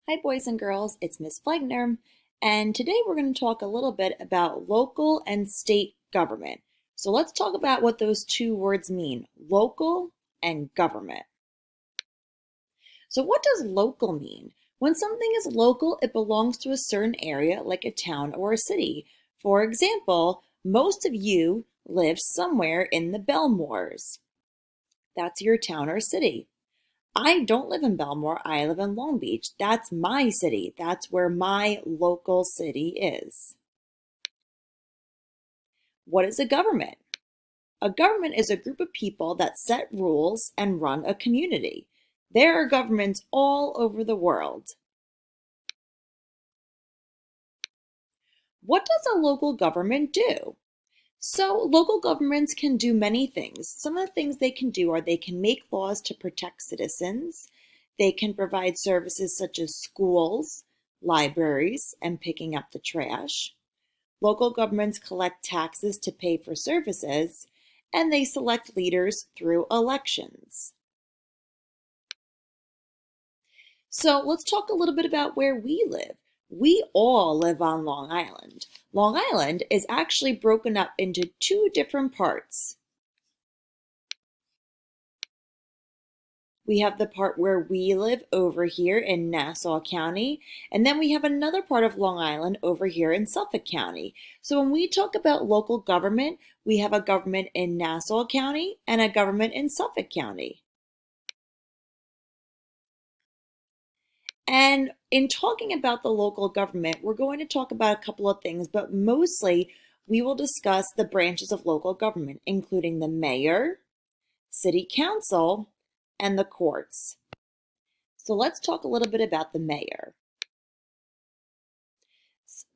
Hi, boys and girls, it's Miss Fleigner, and today we're going to talk a little bit about local and state government. So let's talk about what those two words mean, local and government. So what does local mean? When something is local, it belongs to a certain area like a town or a city. For example, most of you live somewhere in the Belmores. That's your town or city. I don't live in Belmore, I live in Long Beach. That's my city. That's where my local city is. What is a government? A government is a group of people that set rules and run a community. There are governments all over the world. What does a local government do? So, local governments can do many things. Some of the things they can do are they can make laws to protect citizens. They can provide services such as schools, libraries, and picking up the trash. Local governments collect taxes to pay for services, and they select leaders through elections. So let's talk a little bit about where we live. We all live on Long Island. Long Island is actually broken up into two different parts. We have the part where we live over here in Nassau County, and then we have another part of Long Island over here in Suffolk County. So when we talk about local government, we have a government in Nassau County and a government in Suffolk County. And in talking about the local government, we're going to talk about a couple of things, but mostly we will discuss the branches of local government, including the mayor, city council, and the courts. So let's talk a little bit about the mayor.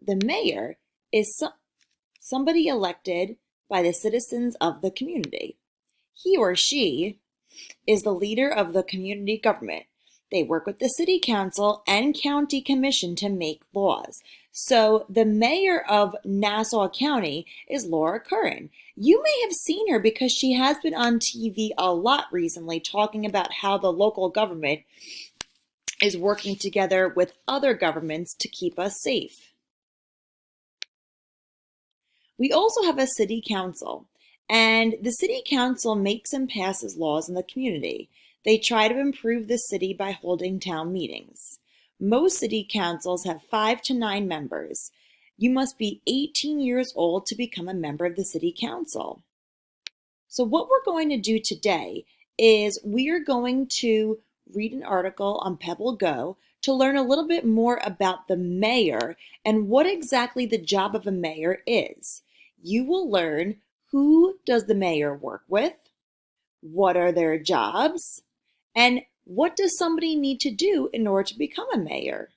The mayor is somebody elected by the citizens of the community. He or she is the leader of the community government. They work with the city council and county commission to make laws. So the mayor of Nassau County is Laura Curran. You may have seen her because she has been on TV a lot recently talking about how the local government is working together with other governments to keep us safe. We also have a city council, and the city council makes and passes laws in the community. They try to improve the city by holding town meetings. Most city councils have 5 to 9 members. You must be 18 years old to become a member of the city council. So what we're going to do today is we are going to read an article on Pebble Go to learn a little bit more about the mayor and what exactly the job of a mayor is. You will learn who does the mayor work with, what are their jobs, and what does somebody need to do in order to become a mayor.